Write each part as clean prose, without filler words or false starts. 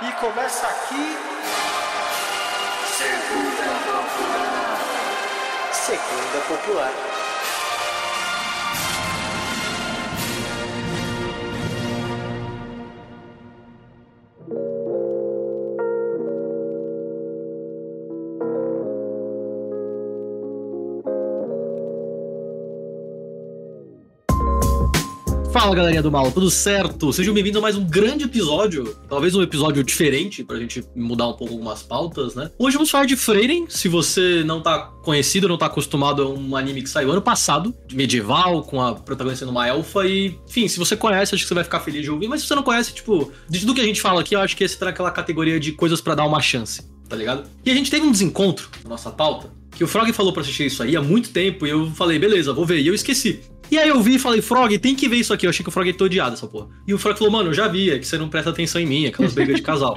E começa aqui... Segunda Popular. Segunda Popular. Fala, galerinha do mal, tudo certo? Sejam bem-vindos a mais um grande episódio, talvez um episódio diferente, pra gente mudar um pouco algumas pautas, né? Hoje vamos falar de Frieren. Se você não tá conhecido, não tá acostumado, é um anime que saiu ano passado, de medieval, com a protagonista sendo uma elfa e... Enfim, se você conhece, acho que você vai ficar feliz de ouvir, mas se você não conhece, tipo, de tudo que a gente fala aqui, eu acho que esse tá naquela categoria de coisas pra dar uma chance, tá ligado? E a gente teve um desencontro na nossa pauta, que o Frog falou pra assistir isso aí há muito tempo, e eu falei, beleza, vou ver, e eu esqueci. E aí eu vi e falei, Frog, tem que ver isso aqui. Eu achei que o Frog ia ter odiado essa porra. E o Frog falou, mano, eu já vi, é que você não presta atenção em mim, aquelas brigas de casal.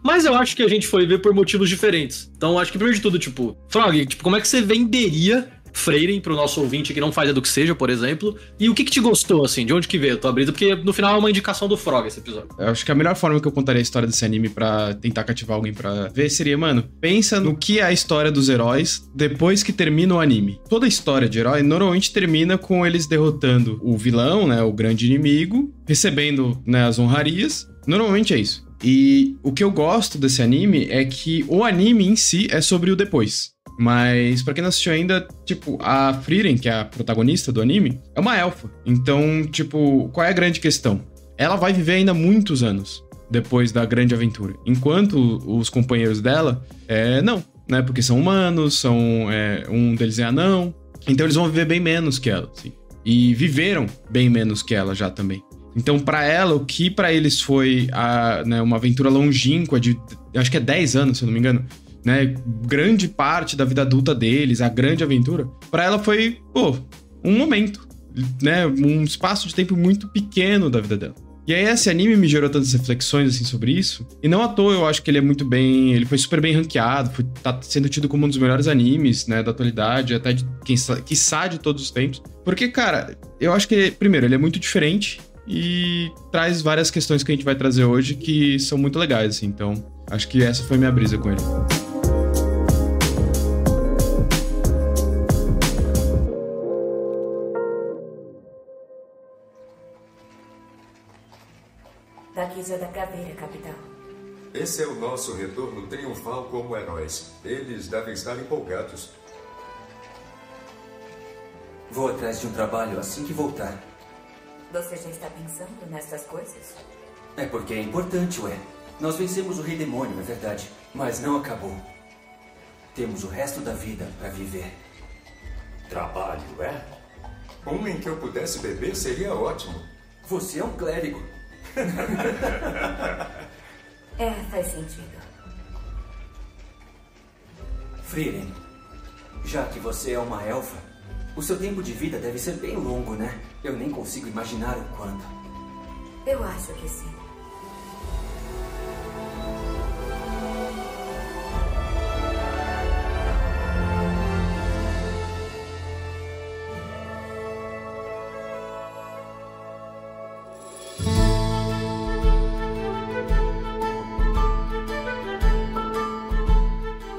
Mas eu acho que a gente foi ver por motivos diferentes. Então acho que primeiro de tudo, tipo, Frog, tipo, como é que você venderia Frieren pro nosso ouvinte que não faz do que seja, por exemplo? E o que te gostou, assim? De onde que veio a tua brisa? Porque no final é uma indicação do Frog esse episódio. Eu acho que a melhor forma que eu contaria a história desse anime pra tentar cativar alguém pra ver seria, mano, pensa no que é a história dos heróis depois que termina o anime. Toda a história de herói normalmente termina com eles derrotando o vilão, né, o grande inimigo, recebendo, né, as honrarias. Normalmente é isso. E o que eu gosto desse anime é que o anime em si é sobre o depois. Mas, pra quem não assistiu ainda, tipo, a Frieren, que é a protagonista do anime, é uma elfa. Então, tipo, qual é a grande questão? Ela vai viver ainda muitos anos depois da grande aventura. Enquanto os companheiros dela, não, né? Porque são humanos, um deles é anão. Então eles vão viver bem menos que ela, assim. E viveram bem menos que ela já também. Então, pra ela, o que pra eles foi uma aventura longínqua de, acho que é 10 anos, se eu não me engano, né, grande parte da vida adulta deles, a grande aventura, pra ela foi, um momento, né, um espaço de tempo muito pequeno da vida dela. E aí esse anime me gerou tantas reflexões, assim, sobre isso, e não à toa eu acho que ele foi super bem ranqueado, tá sendo tido como um dos melhores animes, né, da atualidade, até de, quiçá de todos os tempos, porque, cara, eu acho que, primeiro, ele é muito diferente, e traz várias questões que a gente vai trazer hoje que são muito legais, assim, então acho que essa foi minha brisa com ele. Daqui já dá pra ver, capitão. Esse é o nosso retorno triunfal como heróis. Eles devem estar empolgados. Vou atrás de um trabalho assim que voltar. Você já está pensando nessas coisas? É porque é importante, ué. Nós vencemos o Rei Demônio, é verdade. Mas não acabou. Temos o resto da vida pra viver. Trabalho, é? Um em que eu pudesse beber seria ótimo. Você é um clérigo. Faz sentido. Frieren, já que você é uma elfa, o seu tempo de vida deve ser bem longo, né? Eu nem consigo imaginar o quanto. Eu acho que sim.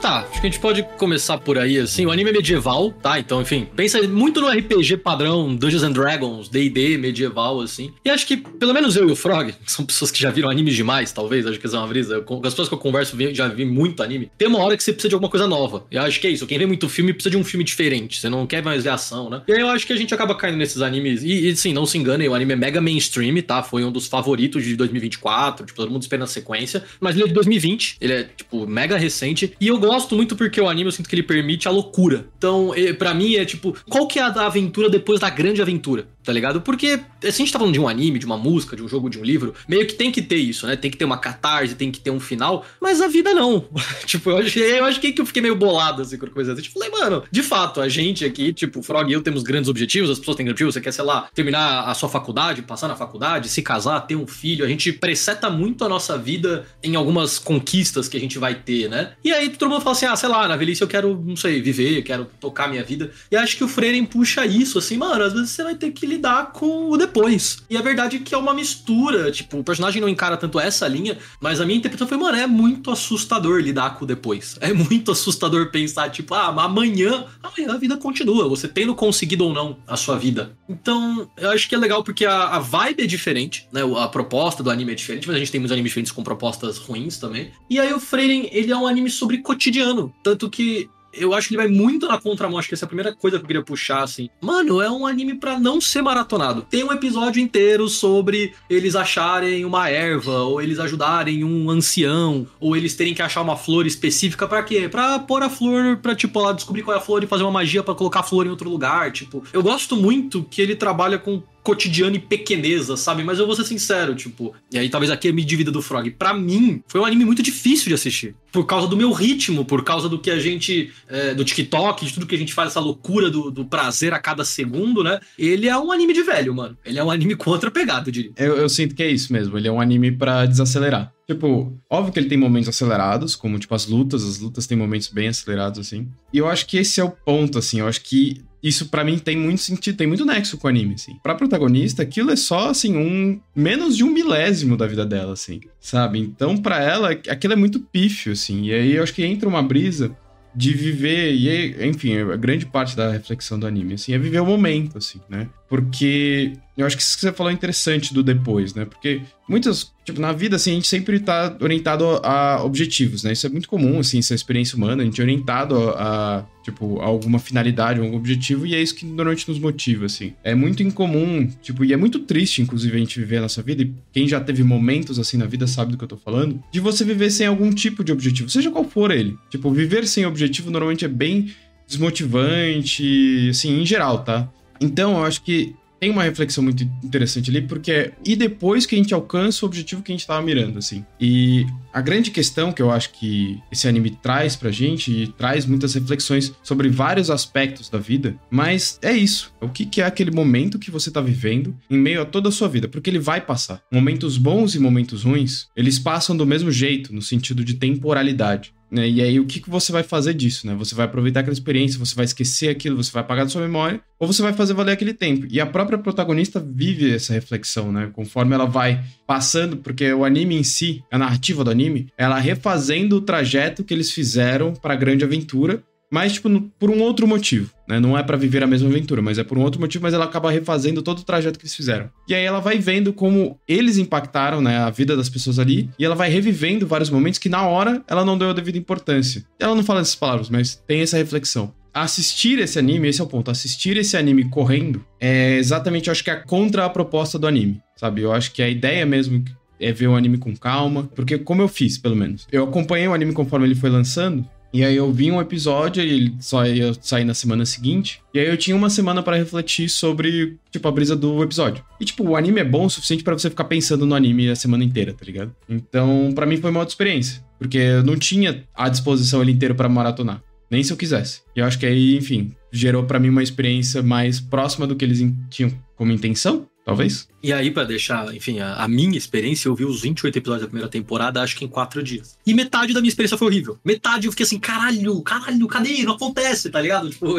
Tá, acho que a gente pode começar por aí, assim. O anime é medieval, tá? Então, enfim, pensa muito no RPG padrão Dungeons and Dragons, D&D, medieval, assim. E acho que, pelo menos eu e o Frog, são pessoas que já viram animes demais, talvez, acho que isso é uma brisa. Com as pessoas que eu converso, já vi muito anime. Tem uma hora que você precisa de alguma coisa nova. E eu acho que é isso, quem vê muito filme precisa de um filme diferente. Você não quer mais ver ação, né? E aí eu acho que a gente acaba caindo nesses animes. E sim, não se enganem, o anime é mega mainstream, tá? Foi um dos favoritos de 2024, tipo, todo mundo espera a sequência. Mas ele é de 2020, ele é, tipo, mega recente. E eu gosto muito porque o anime, eu sinto que ele permite a loucura. Então, pra mim, é tipo, qual que é a aventura depois da grande aventura? Tá ligado? Porque, se a gente tá falando de um anime, de uma música, de um jogo, de um livro, meio que tem que ter isso, né? Tem que ter uma catarse, tem que ter um final, mas a vida não. Tipo, eu acho que eu fiquei meio bolado, assim, com coisa assim. Tipo, falei, mano, de fato, a gente aqui, tipo, o Frog e eu temos grandes objetivos, as pessoas têm grandes objetivos, você quer, sei lá, terminar a sua faculdade, passar na faculdade, se casar, ter um filho, a gente preseta muito a nossa vida em algumas conquistas que a gente vai ter, né? E aí todo mundo fala assim, sei lá, na velhice eu quero, não sei, viver, quero tocar minha vida. E acho que o Frieren puxa isso, assim, mano, às vezes você vai ter que lidar com o depois. E a verdade é que é uma mistura, tipo, o personagem não encara tanto essa linha, mas a minha interpretação foi, mano, é muito assustador lidar com o depois. É muito assustador pensar, tipo, amanhã a vida continua, você tendo conseguido ou não a sua vida. Então, eu acho que é legal porque a vibe é diferente, né? A proposta do anime é diferente, mas a gente tem muitos animes diferentes com propostas ruins também. E aí o Frieren, ele é um anime sobre cotidiano, tanto que eu acho que ele vai muito na contramão, acho que essa é a primeira coisa que eu queria puxar, assim. Mano, é um anime pra não ser maratonado. Tem um episódio inteiro sobre eles acharem uma erva, ou eles ajudarem um ancião, ou eles terem que achar uma flor específica pra quê? Pra pôr a flor, pra, tipo, lá descobrir qual é a flor e fazer uma magia pra colocar a flor em outro lugar, tipo. Eu gosto muito que ele trabalha com cotidiano e pequeneza, sabe? Mas eu vou ser sincero, tipo... E aí talvez aqui eu me divida do Frog. Pra mim, foi um anime muito difícil de assistir. Por causa do meu ritmo, por causa do que a gente... do TikTok, de tudo que a gente faz, essa loucura do prazer a cada segundo, né? Ele é um anime de velho, mano. Ele é um anime com outra pegada, eu diria. Eu sinto que é isso mesmo. Ele é um anime pra desacelerar. Tipo, óbvio que ele tem momentos acelerados, como, tipo, as lutas têm momentos bem acelerados, assim. E eu acho que esse é o ponto, assim. Eu acho que isso, pra mim, tem muito sentido, tem muito nexo com o anime, assim. Pra protagonista, aquilo é só, assim, menos de 1/1000 da vida dela, assim, sabe? Então, pra ela, aquilo é muito pífio, assim. E aí, eu acho que entra uma brisa de viver, e enfim, a grande parte da reflexão do anime, assim, é viver o momento, assim, né? Porque eu acho que isso que você falou é interessante do depois, né? Porque muitas, tipo, na vida, assim, a gente sempre tá orientado a objetivos, né? Isso é muito comum, assim, essa experiência humana, a gente é orientado a tipo, a alguma finalidade, a algum objetivo, e é isso que normalmente nos motiva, assim. É muito incomum, tipo, e é muito triste, inclusive, a gente viver a nossa vida, e quem já teve momentos, assim, na vida sabe do que eu tô falando, de você viver sem algum tipo de objetivo, seja qual for ele. Tipo, viver sem objetivo normalmente é bem desmotivante, assim, em geral, tá? Então, eu acho que tem uma reflexão muito interessante ali, porque e depois que a gente alcança o objetivo que a gente tava mirando, assim. E a grande questão que eu acho que esse anime traz pra gente, e traz muitas reflexões sobre vários aspectos da vida, mas é isso. O que é aquele momento que você tá vivendo em meio a toda a sua vida? Porque ele vai passar. Momentos bons e momentos ruins, eles passam do mesmo jeito, no sentido de temporalidade. Né? E aí, o que você vai fazer disso, né? Você vai aproveitar aquela experiência, você vai esquecer aquilo, você vai apagar da sua memória, ou você vai fazer valer aquele tempo. E a própria protagonista vive essa reflexão, né? Conforme ela vai passando, porque o anime em si, a narrativa do anime, ela refazendo o trajeto que eles fizeram pra grande aventura, mas, tipo, por um outro motivo, né? Não é pra viver a mesma aventura, mas é por um outro motivo, mas ela acaba refazendo todo o trajeto que eles fizeram. E aí ela vai vendo como eles impactaram, né, a vida das pessoas ali, e ela vai revivendo vários momentos que na hora ela não deu a devida importância. Ela não fala essas palavras, mas tem essa reflexão. Assistir esse anime, esse é o ponto, assistir esse anime correndo é exatamente, eu acho que é contra a proposta do anime, sabe? Eu acho que a ideia mesmo é ver o anime com calma, porque como eu fiz, pelo menos. Eu acompanhei o anime conforme ele foi lançando, e aí eu vi um episódio e ele só ia sair na semana seguinte. E aí eu tinha uma semana pra refletir sobre, tipo, a brisa do episódio. E, tipo, o anime é bom o suficiente pra você ficar pensando no anime a semana inteira, tá ligado? Então, pra mim foi uma outra experiência. Porque eu não tinha à disposição ele inteiro pra maratonar. Nem se eu quisesse. E eu acho que aí, enfim, gerou pra mim uma experiência mais próxima do que eles tinham como intenção, talvez. E aí, pra deixar, enfim, a minha experiência, eu vi os 28 episódios da primeira temporada, acho que em 4 dias. E metade da minha experiência foi horrível. Metade eu fiquei assim, caralho, cadê? Não acontece, tá ligado? Tipo...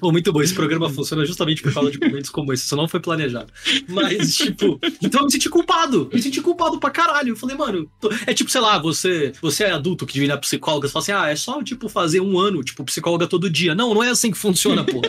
Oh, muito bom, esse programa funciona justamente por causa de momentos como esse, isso não foi planejado. Mas, tipo, então eu me senti culpado pra caralho. Eu falei, mano, é tipo, sei lá, você é adulto que devia ir na psicóloga, você fala assim, é só, tipo, fazer 1 ano, tipo, psicóloga todo dia. Não é assim que funciona, pô.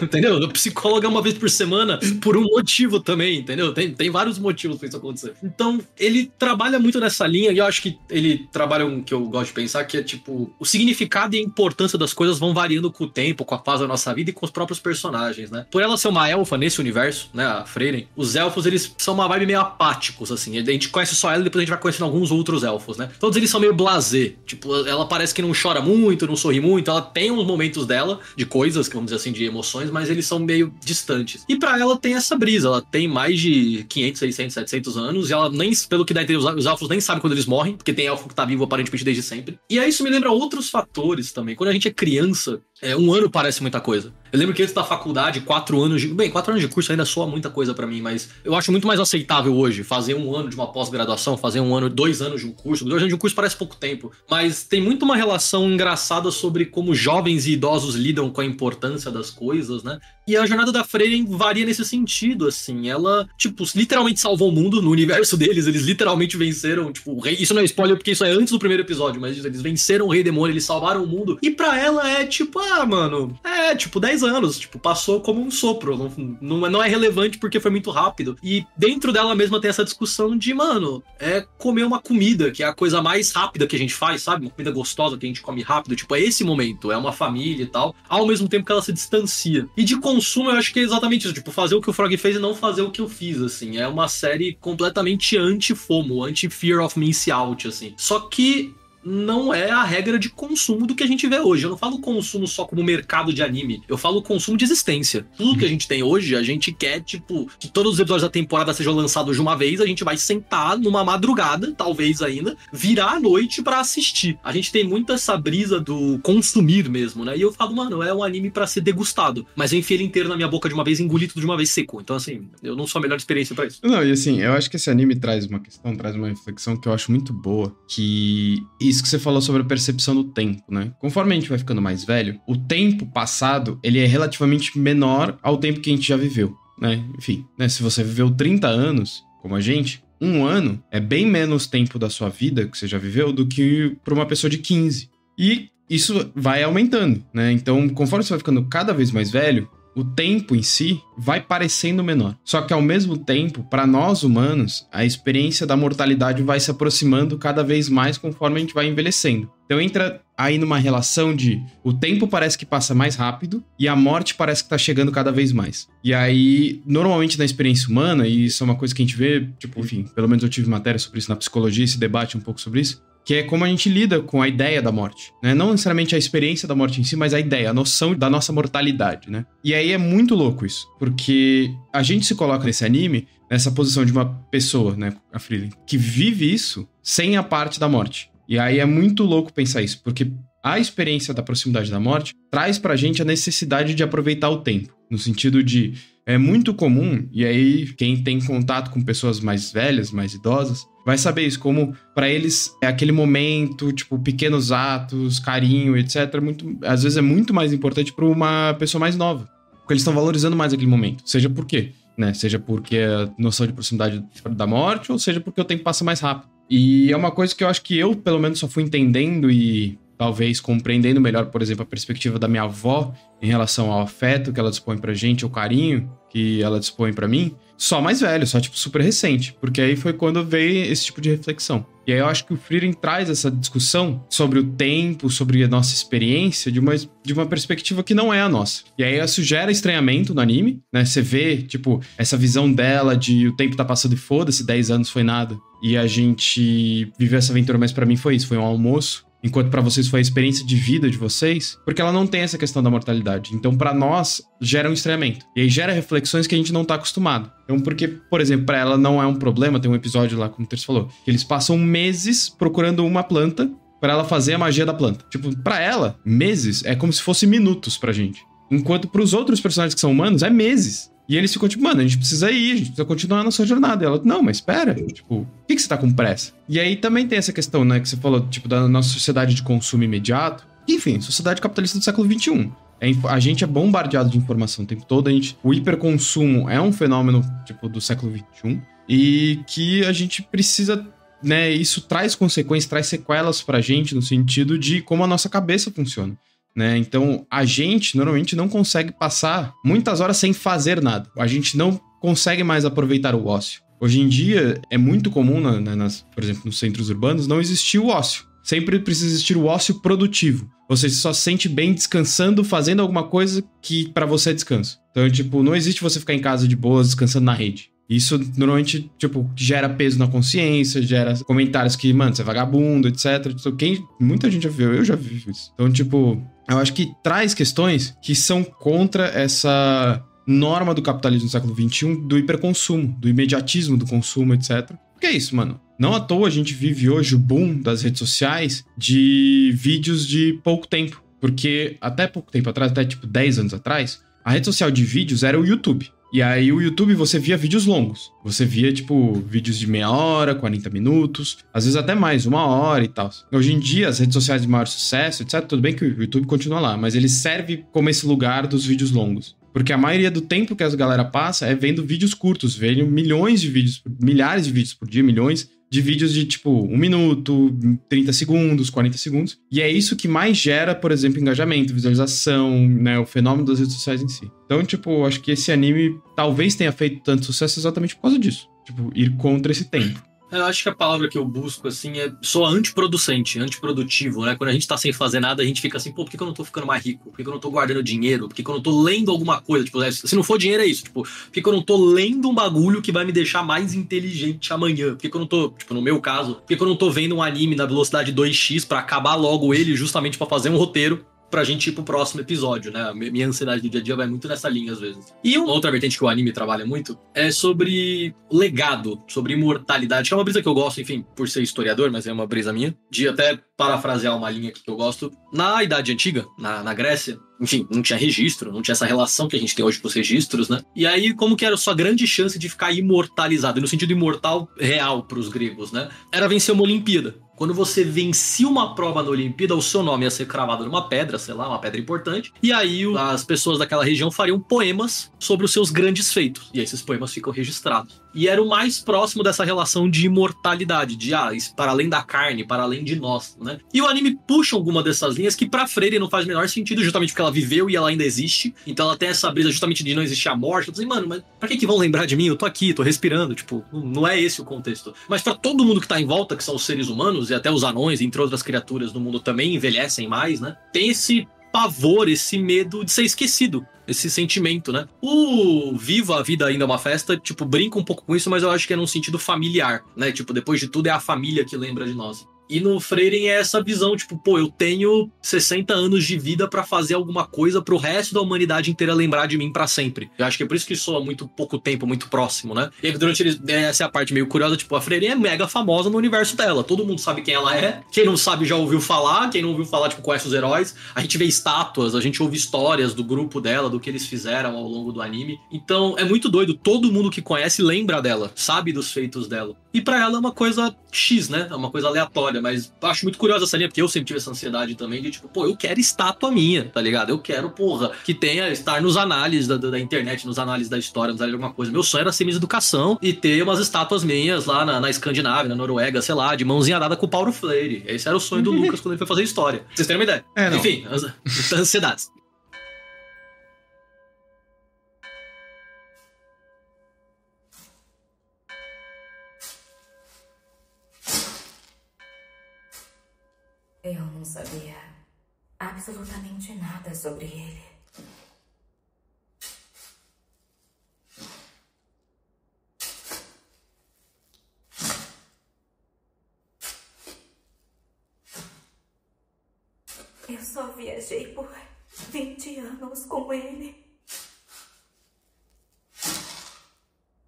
Entendeu? O psicóloga é uma vez por semana por um motivo também, entendeu? Tem vários motivos pra isso acontecer. Então, ele trabalha muito nessa linha, e eu acho que ele trabalha um que eu gosto de pensar, que é, tipo, o significado e a importância das coisas vão variando com o tempo, com a fase da nossa vida e com os próprios personagens, né? Por ela ser uma elfa nesse universo, né, a Frieren, os elfos, eles são uma vibe meio apáticos, assim. A gente conhece só ela e depois a gente vai conhecendo alguns outros elfos, né? Todos eles são meio blasé. Tipo, ela parece que não chora muito, não sorri muito, ela tem uns momentos dela, de coisas, vamos dizer assim, de emoções, mas eles são meio distantes. E pra ela tem essa brisa, ela tem mais de 500, 600, 700 anos, e ela nem, pelo que dá a entender, os elfos nem sabem quando eles morrem, porque tem elfo que tá vivo aparentemente desde sempre. E aí isso me lembra outros fatores também. Quando a gente é criança, 1 ano parece muita coisa. Eu lembro que antes da faculdade, 4 anos de... Bem, 4 anos de curso ainda soa muita coisa pra mim, mas eu acho muito mais aceitável hoje fazer 1 ano de uma pós-graduação, fazer 1 ano, 2 anos de um curso. 2 anos de um curso parece pouco tempo, mas tem muito uma relação engraçada sobre como jovens e idosos lidam com a importância das coisas, né? E a jornada da Frieren varia nesse sentido, assim. Ela, tipo, literalmente salvou o mundo no universo deles. Eles literalmente venceram, tipo, o rei... Isso não é spoiler porque isso é antes do primeiro episódio, mas eles venceram o Rei Demônio, eles salvaram o mundo. E pra ela é tipo, mano, tipo 10 anos. Tipo, passou como um sopro. Não é relevante porque foi muito rápido. E dentro dela mesma tem essa discussão de, mano, é comer uma comida, que é a coisa mais rápida que a gente faz, sabe? Uma comida gostosa que a gente come rápido. Tipo, é esse momento, é uma família e tal. Ao mesmo tempo que ela se distancia. E de consumo, eu acho que é exatamente isso. Tipo, fazer o que o Frog fez e não fazer o que eu fiz, assim. É uma série completamente anti-FOMO, anti-Fear of Missing Out, assim. Só que não é a regra de consumo do que a gente vê hoje. Eu não falo consumo só como mercado de anime. Eu falo consumo de existência. Tudo que a gente tem hoje, a gente quer, tipo, que todos os episódios da temporada sejam lançados de uma vez. A gente vai sentar numa madrugada, talvez ainda, virar à noite pra assistir. A gente tem muito essa brisa do consumir mesmo, né? E eu falo, mano, é um anime pra ser degustado. Mas eu enfiei ele inteiro na minha boca de uma vez e engoli tudo de uma vez seco. Então, assim, eu não sou a melhor experiência pra isso. Não, e assim, eu acho que esse anime traz uma questão, traz uma reflexão que eu acho muito boa, que isso que você falou sobre a percepção do tempo, né? Conforme a gente vai ficando mais velho, o tempo passado, ele é relativamente menor ao tempo que a gente já viveu, né? Enfim, né? Se você viveu 30 anos, como a gente, 1 ano é bem menos tempo da sua vida que você já viveu do que para uma pessoa de 15. E isso vai aumentando, né? Então, conforme você vai ficando cada vez mais velho, o tempo em si vai parecendo menor. Só que ao mesmo tempo, para nós humanos, a experiência da mortalidade vai se aproximando cada vez mais conforme a gente vai envelhecendo. Então entra aí numa relação de o tempo parece que passa mais rápido e a morte parece que tá chegando cada vez mais. E aí, normalmente na experiência humana, e isso é uma coisa que a gente vê, tipo, enfim, pelo menos eu tive matéria sobre isso na psicologia, se debate um pouco sobre isso, que é como a gente lida com a ideia da morte, né? Não necessariamente a experiência da morte em si, mas a ideia, a noção da nossa mortalidade, né? E aí é muito louco isso, porque a gente se coloca nesse anime, nessa posição de uma pessoa, né, a Frieren, que vive isso sem a parte da morte. E aí é muito louco pensar isso, porque a experiência da proximidade da morte traz pra gente a necessidade de aproveitar o tempo, no sentido de é muito comum, e aí quem tem contato com pessoas mais velhas, mais idosas, vai saber isso, como pra eles é aquele momento, tipo, pequenos atos, carinho, etc. Às vezes é muito mais importante pra uma pessoa mais nova, porque eles estão valorizando mais aquele momento, seja por quê, né? Seja porque a noção de proximidade da morte, ou seja porque o tempo passa mais rápido. E é uma coisa que eu acho que eu, pelo menos, só fui entendendo e talvez compreendendo melhor, por exemplo, a perspectiva da minha avó em relação ao afeto que ela dispõe pra gente, o carinho que ela dispõe pra mim, só mais velho, só tipo super recente, porque aí foi quando veio esse tipo de reflexão. E aí eu acho que o Frieren traz essa discussão sobre o tempo, sobre a nossa experiência, de uma perspectiva que não é a nossa. E aí isso gera estranhamento no anime, né? Você vê, tipo, essa visão dela de o tempo tá passando e foda-se, 10 anos foi nada. E a gente viveu essa aventura, mas pra mim foi isso, foi um almoço. Enquanto pra vocês foi a experiência de vida de vocês, porque ela não tem essa questão da mortalidade. Então, pra nós, gera um estranhamento. E aí gera reflexões que a gente não tá acostumado. Então, porque, por exemplo, pra ela não é um problema, tem um episódio lá, como o Terço falou, que eles passam meses procurando uma planta pra ela fazer a magia da planta. Tipo, pra ela, meses é como se fosse minutos pra gente. Enquanto pros outros personagens que são humanos, é meses. E eles ficam tipo, mano, a gente precisa ir, a gente precisa continuar a nossa jornada. E ela, não, mas espera, tipo, por que você tá com pressa? E aí também tem essa questão, né, que você falou, tipo, da nossa sociedade de consumo imediato. Enfim, sociedade capitalista do século XXI. A gente é bombardeado de informação o tempo todo, o hiperconsumo é um fenômeno, tipo, do século XXI. E que a gente precisa, né, isso traz consequências, traz sequelas pra gente, no sentido de como a nossa cabeça funciona. Né? Então, a gente normalmente não consegue passar muitas horas sem fazer nada. A gente não consegue mais aproveitar o ócio. Hoje em dia, é muito comum, por exemplo, nos centros urbanos, não existir o ócio. Sempre precisa existir o ócio produtivo. Você só se sente bem descansando, fazendo alguma coisa que pra você é descanso. Então, tipo, não existe você ficar em casa de boas, descansando na rede. Isso normalmente, tipo, gera peso na consciência, gera comentários que, mano, você é vagabundo, etc. Muita gente já viu, eu já vi isso. Então, tipo, eu acho que traz questões que são contra essa norma do capitalismo do século XXI, do hiperconsumo, do imediatismo do consumo, etc. Porque é isso, mano. Não à toa a gente vive hoje o boom das redes sociais de vídeos de pouco tempo. Porque até pouco tempo atrás, até tipo 10 anos atrás, a rede social de vídeos era o YouTube. E aí o YouTube você via vídeos longos. Você via, tipo, vídeos de meia hora, 40 minutos, às vezes até mais, 1 hora e tal. Hoje em dia, as redes sociais de maior sucesso, etc., tudo bem que o YouTube continua lá, mas ele serve como esse lugar dos vídeos longos. Porque a maioria do tempo que as galera passa é vendo vídeos curtos, vendo milhões de vídeos, milhares de vídeos por dia, milhões de vídeos de, tipo, 1 minuto, 30 segundos, 40 segundos. E é isso que mais gera, por exemplo, engajamento, visualização, né, o fenômeno das redes sociais em si. Então, tipo, acho que esse anime talvez tenha feito tanto sucesso exatamente por causa disso. Tipo, ir contra esse tempo. Eu acho que a palavra que eu busco, assim, soa antiproducente, antiprodutivo, né? Quando a gente tá sem fazer nada, a gente fica assim, pô, por que eu não tô ficando mais rico? Por que eu não tô guardando dinheiro? Por que eu não tô lendo alguma coisa? Tipo, se não for dinheiro, é isso. Tipo, por que eu não tô lendo um bagulho que vai me deixar mais inteligente amanhã? Por que eu não tô, tipo, no meu caso, por que eu não tô vendo um anime na velocidade 2x pra acabar logo ele, justamente pra fazer um roteiro pra gente ir pro próximo episódio, né? Minha ansiedade do dia a dia vai muito nessa linha, às vezes. E uma outra vertente que o anime trabalha muito é sobre legado, sobre imortalidade, que é uma brisa que eu gosto, enfim, por ser historiador, mas é uma brisa minha, de até parafrasear uma linha aqui que eu gosto. Na Idade Antiga, na Grécia, enfim, não tinha registro, não tinha essa relação que a gente tem hoje com os registros, né? E aí, como que era a sua grande chance de ficar imortalizado? E no sentido imortal real pros gregos, né? Era vencer uma Olimpíada. Quando você vencia uma prova na Olimpíada, o seu nome ia ser cravado numa pedra, sei lá, uma pedra importante. E aí as pessoas daquela região fariam poemas sobre os seus grandes feitos. E aí esses poemas ficam registrados. E era o mais próximo dessa relação de imortalidade, de isso para além da carne, para além de nós, né? E o anime puxa alguma dessas linhas que pra Freire não faz o menor sentido, justamente porque ela viveu e ela ainda existe. Então ela tem essa brisa justamente de não existir a morte. Eu tô assim, mano, mas pra que vão lembrar de mim? Eu tô aqui, tô respirando, tipo, não é esse o contexto. Mas pra todo mundo que tá em volta, que são os seres humanos, e até os anões, entre outras criaturas no mundo também envelhecem mais, né? Tem esse pavor, esse medo de ser esquecido. Esse sentimento, né? O Viva a Vida Ainda é uma Festa, tipo, brinca um pouco com isso, mas eu acho que é num sentido familiar, né? Tipo, depois de tudo é a família que lembra de nós. E no Frieren é essa visão, tipo, pô, eu tenho 60 anos de vida pra fazer alguma coisa pro resto da humanidade inteira lembrar de mim pra sempre. Eu acho que é por isso que soa muito pouco tempo, muito próximo, né? E aí, durante essa é a parte meio curiosa, tipo, a Frieren é mega famosa no universo dela. Todo mundo sabe quem ela é. Quem não sabe já ouviu falar. Quem não ouviu falar, tipo, conhece os heróis. A gente vê estátuas, a gente ouve histórias do grupo dela, do que eles fizeram ao longo do anime. Então, é muito doido. Todo mundo que conhece lembra dela, sabe dos feitos dela. E pra ela é uma coisa X, né? É uma coisa aleatória, mas acho muito curiosa essa linha, porque eu sempre tive essa ansiedade também de tipo, pô, eu quero estátua minha, tá ligado? Eu quero, porra, que tenha, estar nos análises da internet, nos análises da história, nos análises de alguma coisa. Meu sonho era ser Miss Educação e ter umas estátuas minhas lá na Escandinávia, na Noruega, sei lá, de mãozinha dada com o Paulo Freire. Esse era o sonho do Lucas quando ele foi fazer história. Pra vocês terem uma ideia. Enfim, ansiedades. Eu não sabia absolutamente nada sobre ele. Eu só viajei por 20 anos com ele.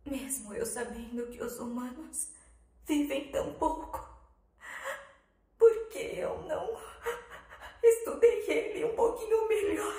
Mesmo eu sabendo que os humanos vivem tão pouco. Por que eu não estudei ele um pouquinho melhor?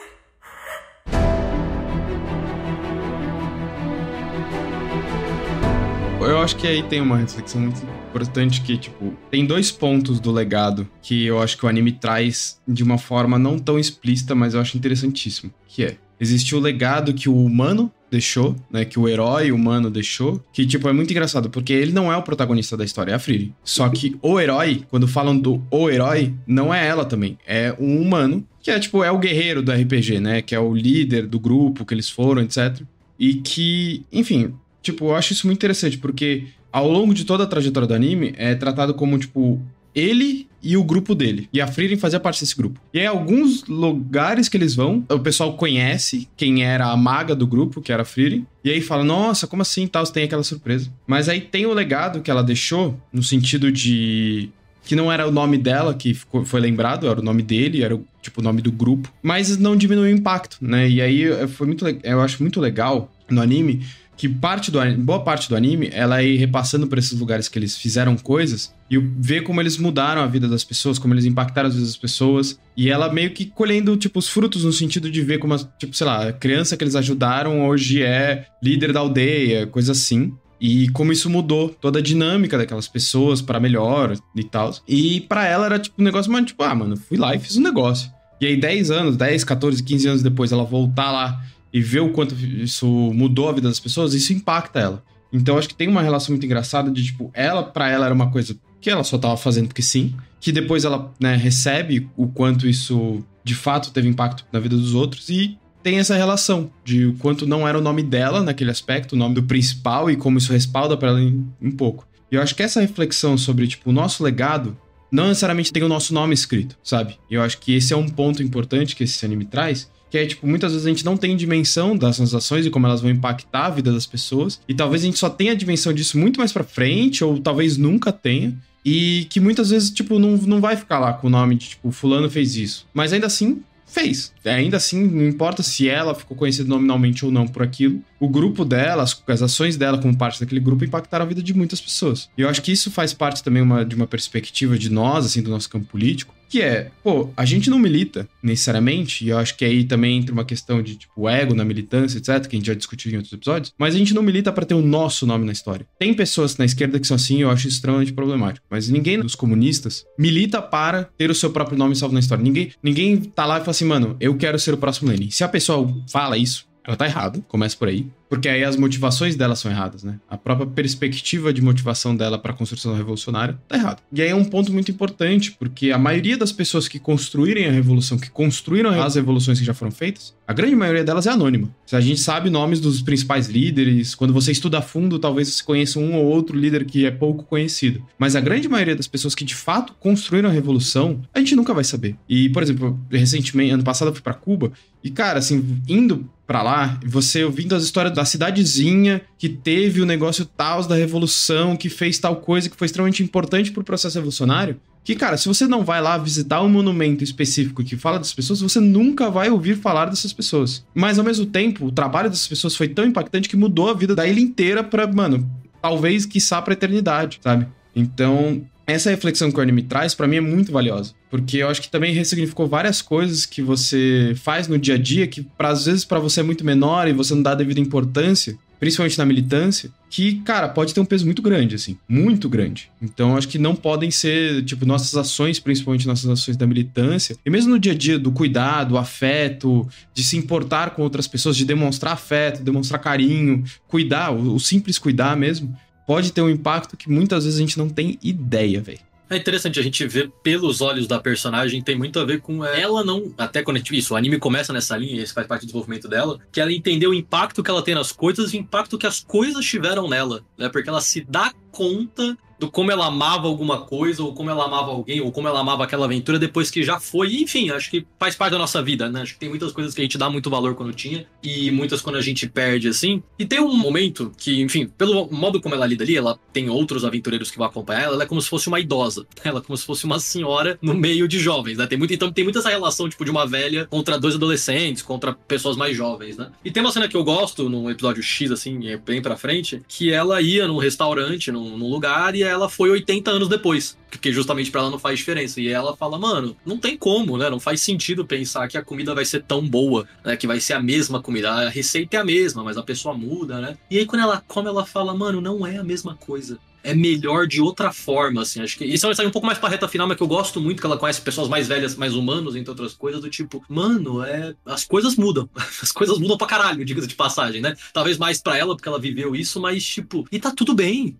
Eu acho que aí tem uma reflexão muito importante que, tipo, tem 2 pontos do legado que eu acho que o anime traz de uma forma não tão explícita, mas eu acho interessantíssimo, que é, existe o legado que o humano deixou, né, que o herói humano deixou, que, tipo, é muito engraçado, porque ele não é o protagonista da história, é a Frieren. Só que o herói, quando falam do o herói, não é ela também, é um humano, que é, tipo, é o guerreiro do RPG, né, que é o líder do grupo que eles foram, etc. E que, enfim, tipo, eu acho isso muito interessante, porque ao longo de toda a trajetória do anime, é tratado como, tipo, ele e o grupo dele. E a Frieren fazia parte desse grupo. E aí, alguns lugares que eles vão, o pessoal conhece quem era a maga do grupo, que era a Frieren. E aí fala, nossa, como assim? Tal, tem aquela surpresa. Mas aí tem o legado que ela deixou, no sentido de que não era o nome dela que foi lembrado, era o nome dele, era tipo o nome do grupo. Mas não diminuiu o impacto, né? E aí eu acho muito legal no anime que boa parte do anime, ela é ir repassando por esses lugares que eles fizeram coisas e ver como eles mudaram a vida das pessoas, como eles impactaram as vidas das pessoas. E ela meio que colhendo, tipo, os frutos no sentido de ver como, tipo, sei lá, a criança que eles ajudaram hoje é líder da aldeia, coisa assim. E como isso mudou toda a dinâmica daquelas pessoas pra melhor e tal. E pra ela era, tipo, um negócio, mano, tipo, mano, fui lá e fiz um negócio. E aí 10, 14, 15 anos depois, ela voltar lá e ver o quanto isso mudou a vida das pessoas, isso impacta ela. Então acho que tem uma relação muito engraçada de, tipo, pra ela era uma coisa que ela só tava fazendo porque sim, que depois ela, né, recebe o quanto isso de fato teve impacto na vida dos outros e tem essa relação de o quanto não era o nome dela naquele aspecto, o nome do principal e como isso respalda pra ela um pouco. E eu acho que essa reflexão sobre, tipo, o nosso legado não necessariamente tem o nosso nome escrito, sabe? E eu acho que esse é um ponto importante que esse anime traz, que é, tipo, muitas vezes a gente não tem dimensão das sensações e como elas vão impactar a vida das pessoas. E talvez a gente só tenha a dimensão disso muito mais pra frente, ou talvez nunca tenha. E que muitas vezes, tipo, não vai ficar lá com o nome de, tipo, fulano fez isso. Mas ainda assim, fez. Ainda assim, não importa se ela ficou conhecida nominalmente ou não por aquilo. O grupo dela, as ações dela como parte daquele grupo impactaram a vida de muitas pessoas. E eu acho que isso faz parte também de uma perspectiva de nós, assim, do nosso campo político, que é, pô, a gente não milita necessariamente, e eu acho que aí também entra uma questão de, tipo, ego na militância, etc., que a gente já discutiu em outros episódios, mas a gente não milita pra ter o nosso nome na história. Tem pessoas na esquerda que são assim, eu acho isso extremamente problemático, mas ninguém dos comunistas milita para ter o seu próprio nome salvo na história. Ninguém tá lá e fala assim, mano, eu quero ser o próximo Lenin. Se a pessoa fala isso, ela tá errada, começa por aí. Porque aí as motivações dela são erradas, né? A própria perspectiva de motivação dela pra construção revolucionária tá errada. E aí é um ponto muito importante, porque a maioria das pessoas que construírem a revolução, que construíram as revoluções que já foram feitas, a grande maioria delas é anônima. A gente sabe nomes dos principais líderes, quando você estuda a fundo, talvez você conheça um ou outro líder que é pouco conhecido. Mas a grande maioria das pessoas que de fato construíram a revolução, a gente nunca vai saber. E, por exemplo, recentemente, ano passado eu fui pra Cuba, e cara, assim, indo pra lá, você ouvindo as histórias da cidadezinha que teve o negócio tal da revolução, que fez tal coisa, que foi extremamente importante pro processo revolucionário, que, cara, se você não vai lá visitar um monumento específico que fala dessas pessoas, você nunca vai ouvir falar dessas pessoas. Mas, ao mesmo tempo, o trabalho dessas pessoas foi tão impactante que mudou a vida da ilha inteira pra, mano, talvez, quiçá, pra eternidade, sabe? Então, essa reflexão que o anime traz, pra mim, é muito valiosa. Porque eu acho que também ressignificou várias coisas que você faz no dia a dia, que às vezes pra você é muito menor e você não dá a devida importância, principalmente na militância, que, cara, pode ter um peso muito grande, assim, muito grande. Então, acho que não podem ser, tipo, nossas ações, principalmente nossas ações da militância, e mesmo no dia a dia do cuidado, afeto, de se importar com outras pessoas, de demonstrar afeto, demonstrar carinho, cuidar, o simples cuidar mesmo, pode ter um impacto que muitas vezes a gente não tem ideia, velho. É interessante a gente ver pelos olhos da personagem, tem muito a ver com ela não... Até quando o anime começa nessa linha, isso faz parte do desenvolvimento dela, que ela entendeu o impacto que ela tem nas coisas e o impacto que as coisas tiveram nela, né? Porque ela se dá conta do como ela amava alguma coisa, ou como ela amava alguém, ou como ela amava aquela aventura depois que já foi. Enfim, acho que faz parte da nossa vida, né? Acho que tem muitas coisas que a gente dá muito valor quando tinha, e muitas quando a gente perde, assim. E tem um momento que, enfim, pelo modo como ela lida ali, ela tem outros aventureiros que vão acompanhar ela, ela é como se fosse uma idosa. Ela é como se fosse uma senhora no meio de jovens, né? Então tem muita essa relação, tipo, de uma velha contra dois adolescentes, contra pessoas mais jovens, né? E tem uma cena que eu gosto, no episódio X, assim, bem pra frente, que ela ia num restaurante, num lugar, e ela foi 80 anos depois, porque justamente pra ela não faz diferença. E ela fala, mano, não tem como, né? Não faz sentido pensar que a comida vai ser tão boa, né? Que vai ser a mesma comida. A receita é a mesma, mas a pessoa muda, né? E aí quando ela come, ela fala, mano, não é a mesma coisa. É melhor de outra forma, assim. Acho que isso vai sair um pouco mais pra reta final, mas que eu gosto muito, que ela conhece pessoas mais velhas, mais humanos, entre outras coisas, do tipo, mano, as coisas mudam. As coisas mudam pra caralho, diga-se de passagem, né? Talvez mais pra ela, porque ela viveu isso, mas, tipo, e tá tudo bem,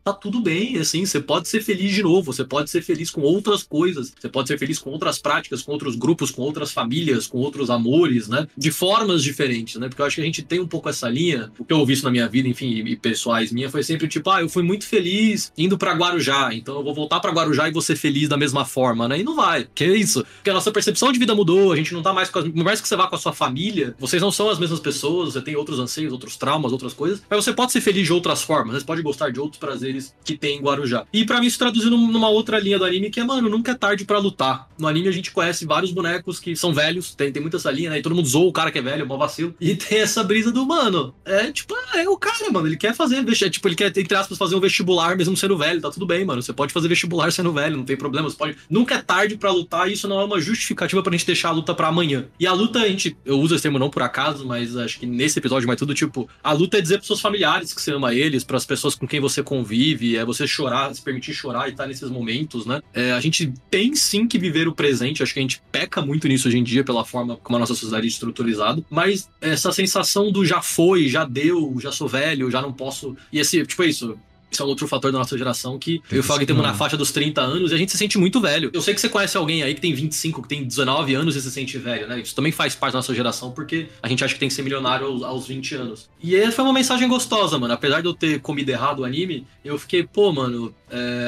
assim, você pode ser feliz de novo, você pode ser feliz com outras coisas, você pode ser feliz com outras práticas, com outros grupos, com outras famílias, com outros amores, né? De formas diferentes, né? Porque eu acho que a gente tem um pouco essa linha, o que eu ouvi isso na minha vida, enfim, e pessoais minha, foi sempre tipo, eu fui muito feliz feliz indo pra Guarujá, então eu vou voltar pra Guarujá e vou ser feliz da mesma forma, né? E não vai. Que é isso? Porque a nossa percepção de vida mudou, a gente não tá mais com por mais que você vá com a sua família, vocês não são as mesmas pessoas, você tem outros anseios, outros traumas, outras coisas, mas você pode ser feliz de outras formas, você pode gostar de outros prazeres que tem em Guarujá. E pra mim isso traduzindo numa outra linha do anime, que é, mano, nunca é tarde pra lutar. No anime a gente conhece vários bonecos que são velhos, tem muita essa linha, né? E todo mundo zoa o cara que é velho, é mó vacilo. E tem essa brisa do, mano, é o cara, mano, ele quer fazer, tipo, ele quer, entre aspas, fazer um vestibular mesmo sendo velho, tá tudo bem, mano, você pode fazer vestibular sendo velho, não tem problema, você pode... Nunca é tarde pra lutar, e isso não é uma justificativa pra gente deixar a luta pra amanhã. E a luta, eu uso esse termo não por acaso, mas acho que nesse episódio vai tudo, tipo, a luta é dizer pros seus familiares que você ama eles, pras pessoas com quem você convive, é você chorar, se permitir chorar e estar nesses momentos, né? A gente tem sim que viver o presente, acho que a gente peca muito nisso hoje em dia, pela forma como a nossa sociedade é estruturizada, mas essa sensação do já foi, já deu, já sou velho, já não posso... E esse, tipo, é isso... Isso é um outro fator da nossa geração que eu e o Frog temos na faixa dos 30 anos e a gente se sente muito velho. Eu sei que você conhece alguém aí que tem 25, que tem 19 anos e se sente velho, né? Isso também faz parte da nossa geração porque a gente acha que tem que ser milionário aos 20 anos. E essa foi uma mensagem gostosa, mano. Apesar de eu ter comido errado o anime, eu fiquei, pô, mano,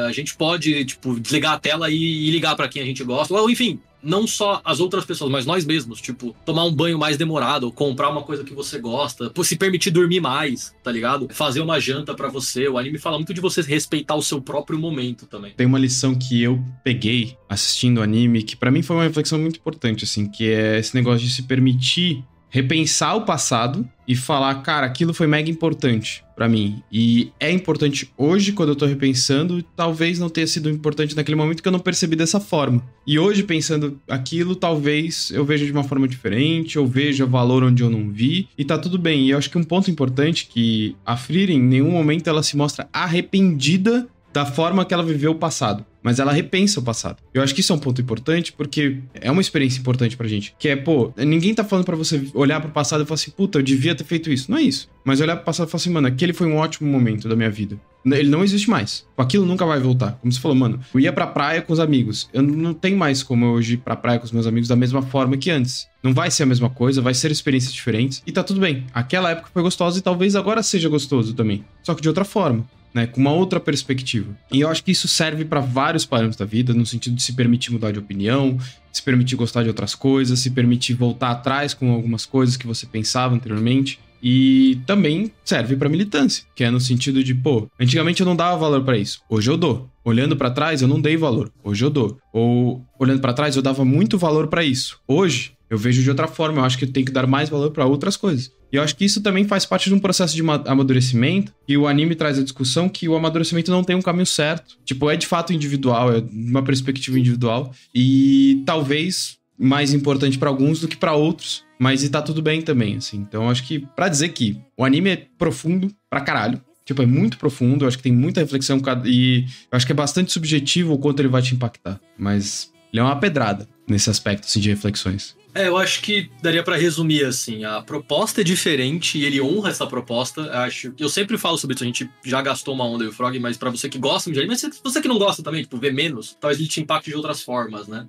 a gente pode, tipo, desligar a tela e ligar pra quem a gente gosta. Ou, enfim... Não só as outras pessoas, mas nós mesmos. Tipo, tomar um banho mais demorado, ou comprar uma coisa que você gosta, se permitir dormir mais, tá ligado? Fazer uma janta pra você. O anime fala muito de você respeitar o seu próprio momento também. Tem uma lição que eu peguei assistindo o anime, que pra mim foi uma reflexão muito importante, assim, que é esse negócio de se permitir repensar o passado e falar, cara, aquilo foi mega importante pra mim. E é importante hoje, quando eu tô repensando, talvez não tenha sido importante naquele momento que eu não percebi dessa forma. E hoje, pensando aquilo, talvez eu veja de uma forma diferente, eu veja valor onde eu não vi, e tá tudo bem. E eu acho que um ponto importante que a Frieren, em nenhum momento ela se mostra arrependida da forma que ela viveu o passado. Mas ela repensa o passado. Eu acho que isso é um ponto importante, porque é uma experiência importante pra gente. Que é, pô, ninguém tá falando pra você olhar pro passado e falar assim, puta, eu devia ter feito isso. Não é isso. Mas olhar pro passado e falar assim, mano, aquele foi um ótimo momento da minha vida. Ele não existe mais. Aquilo nunca vai voltar. Como você falou, mano, eu ia pra praia com os amigos. Eu não tenho mais como hoje ir pra praia com os meus amigos da mesma forma que antes. Não vai ser a mesma coisa, vai ser experiências diferentes. E tá tudo bem. Aquela época foi gostosa e talvez agora seja gostoso também. Só que de outra forma. Né, com uma outra perspectiva. E eu acho que isso serve para vários parâmetros da vida, no sentido de se permitir mudar de opinião, se permitir gostar de outras coisas, se permitir voltar atrás com algumas coisas que você pensava anteriormente. E também serve para militância, que é no sentido de, pô, antigamente eu não dava valor para isso, hoje eu dou. Olhando para trás eu não dei valor, hoje eu dou. Ou olhando para trás eu dava muito valor para isso, hoje eu vejo de outra forma, eu acho que eu tenho que dar mais valor para outras coisas. E eu acho que isso também faz parte de um processo de amadurecimento, e o anime traz a discussão que o amadurecimento não tem um caminho certo. Tipo, é de fato individual, é uma perspectiva individual, e talvez mais importante para alguns do que para outros, mas e tá tudo bem também, assim. Então eu acho que, pra dizer que o anime é profundo pra caralho, tipo, é muito profundo, eu acho que tem muita reflexão, e eu acho que é bastante subjetivo o quanto ele vai te impactar, mas ele é uma pedrada nesse aspecto, assim, de reflexões. Eu acho que daria pra resumir assim, a proposta é diferente e ele honra essa proposta, eu sempre falo sobre isso, a gente já gastou uma onda, eu e o Frog, mas pra você que gosta de anime, mas você que não gosta também, tipo, vê menos, talvez ele te impacte de outras formas, né?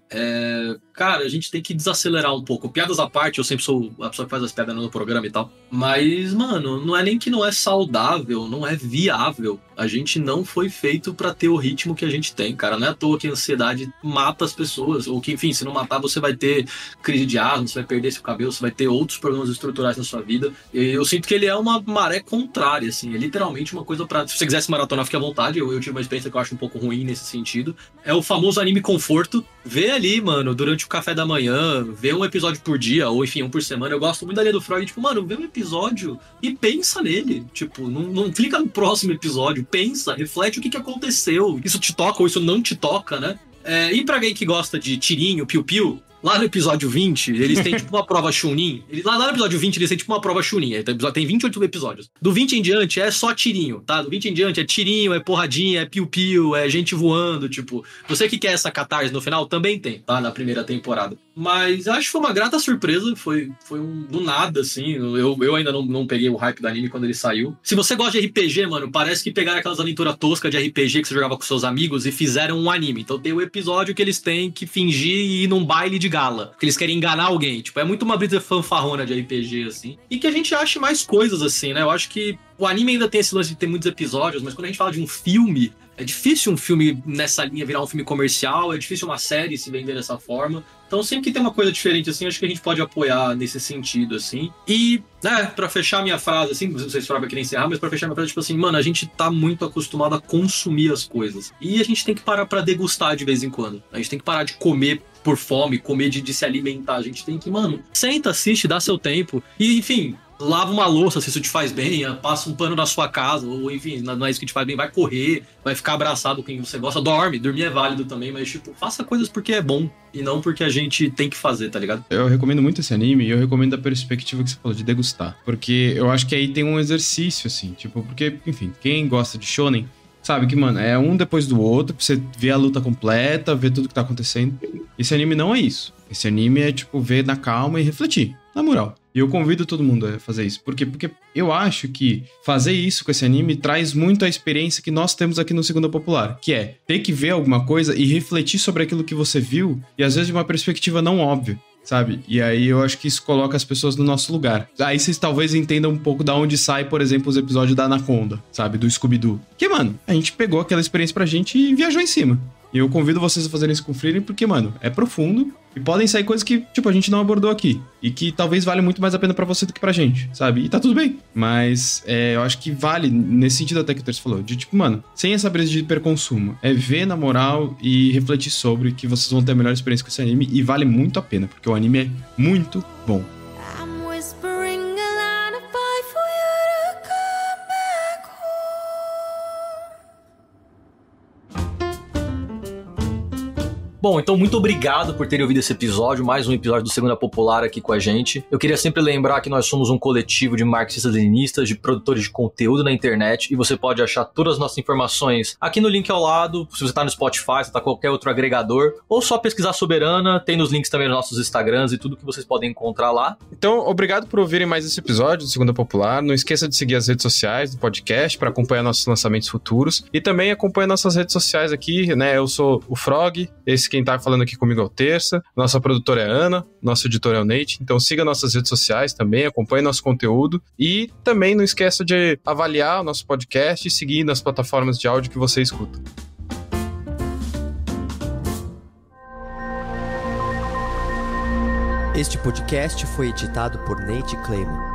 Cara, a gente tem que desacelerar um pouco, piadas à parte, eu sempre sou a pessoa que faz as piadas no programa e tal, mas, mano, não é nem que não é saudável, não é viável, a gente não foi feito pra ter o ritmo que a gente tem, cara, não é à toa que a ansiedade mata as pessoas, ou que, enfim, se não matar, você vai ter crise de asma, você vai perder seu cabelo, você vai ter outros problemas estruturais na sua vida. Eu sinto que ele é uma maré contrária, assim, é literalmente uma coisa pra... Se você quisesse maratonar, fique à vontade, eu tive uma experiência que eu acho um pouco ruim nesse sentido. É o famoso anime conforto, vê ali, mano, durante o café da manhã, vê um episódio por dia, ou enfim, um por semana. Eu gosto muito da linha do Frog, tipo, mano, vê um episódio e pensa nele, tipo, não clica no próximo episódio, pensa, reflete o que aconteceu, isso te toca ou isso não te toca, né? E pra alguém que gosta de tirinho, piu-piu, lá no episódio 20, eles têm tipo uma prova Chunin. Lá no episódio 20, eles têm tipo uma prova Chunin. Tem 28 episódios. Do 20 em diante é só tirinho, tá? Do 20 em diante é tirinho, é porradinha, é piu-piu, é gente voando, tipo... Você que quer essa catarse no final, também tem, tá? Na primeira temporada. Mas eu acho que foi uma grata surpresa. Foi do nada, assim. Eu ainda não peguei o hype do anime quando ele saiu. Se você gosta de RPG, mano, parece que pegaram aquelas aventuras toscas de RPG que você jogava com seus amigos e fizeram um anime. Então tem o episódio que eles têm que fingir e ir num baile de gala, porque eles querem enganar alguém, tipo, é muito uma brisa fanfarrona de RPG, assim, e que a gente ache mais coisas, assim, né, eu acho que o anime ainda tem esse lance de ter muitos episódios, mas quando a gente fala de um filme, É difícil um filme nessa linha virar um filme comercial, é difícil uma série se vender dessa forma. Então, sempre que tem uma coisa diferente, assim, acho que a gente pode apoiar nesse sentido, assim. E, pra fechar minha frase, assim, não sei se vai querer encerrar, mas pra fechar minha frase, tipo assim, mano, a gente tá muito acostumado a consumir as coisas. E a gente tem que parar pra degustar de vez em quando. A gente tem que parar de comer por fome, comer de se alimentar. A gente tem que, mano, senta, assiste, dá seu tempo. E, enfim, lava uma louça se isso te faz bem, passa um pano na sua casa, ou enfim, não é isso que te faz bem, vai correr, vai ficar abraçado com quem você gosta, dormir é válido também, mas tipo, faça coisas porque é bom e não porque a gente tem que fazer, tá ligado? Eu recomendo muito esse anime e eu recomendo a perspectiva que você falou, de degustar, porque eu acho que aí tem um exercício, assim, tipo, porque, enfim, quem gosta de shonen sabe que, mano, é um depois do outro, pra você ver a luta completa, ver tudo que tá acontecendo. Esse anime não é isso. Esse anime é, tipo, ver na calma e refletir, na moral. E eu convido todo mundo a fazer isso. Por quê? Porque eu acho que fazer isso com esse anime traz muito a experiência que nós temos aqui no Segunda Popular, que é ter que ver alguma coisa e refletir sobre aquilo que você viu, e às vezes de uma perspectiva não óbvia, sabe? E aí eu acho que isso coloca as pessoas no nosso lugar. Aí vocês talvez entendam um pouco da onde sai, por exemplo, os episódios da Anaconda, sabe? Do Scooby-Doo. Que, mano, a gente pegou aquela experiência pra gente e viajou em cima. E eu convido vocês a fazerem isso com o Frieren porque, mano, é profundo e podem sair coisas que, tipo, a gente não abordou aqui. E que talvez vale muito mais a pena pra você do que pra gente, sabe? E tá tudo bem. Mas eu acho que vale, nesse sentido até que o Terço falou, de tipo, mano, sem essa brisa de hiperconsumo. É ver na moral e refletir sobre que vocês vão ter a melhor experiência com esse anime e vale muito a pena, porque o anime é muito bom. Bom, então muito obrigado por terem ouvido esse episódio, mais um episódio do Segunda Popular aqui com a gente. Eu queria sempre lembrar que nós somos um coletivo de marxistas-leninistas, de produtores de conteúdo na internet, e você pode achar todas as nossas informações aqui no link ao lado, se você tá no Spotify, se tá qualquer outro agregador, ou só pesquisar Soberana, tem nos links também nos nossos Instagrams e tudo que vocês podem encontrar lá. Então, obrigado por ouvirem mais esse episódio do Segunda Popular. Não esqueça de seguir as redes sociais do podcast para acompanhar nossos lançamentos futuros, e também acompanha nossas redes sociais aqui, né? Eu sou o Frog, quem tá falando aqui comigo é o Terça, nossa produtora é a Ana, nosso editor é o Nate, então siga nossas redes sociais também, acompanhe nosso conteúdo e também não esqueça de avaliar o nosso podcast e seguir nas plataformas de áudio que você escuta. Este podcast foi editado por Nate Clayman.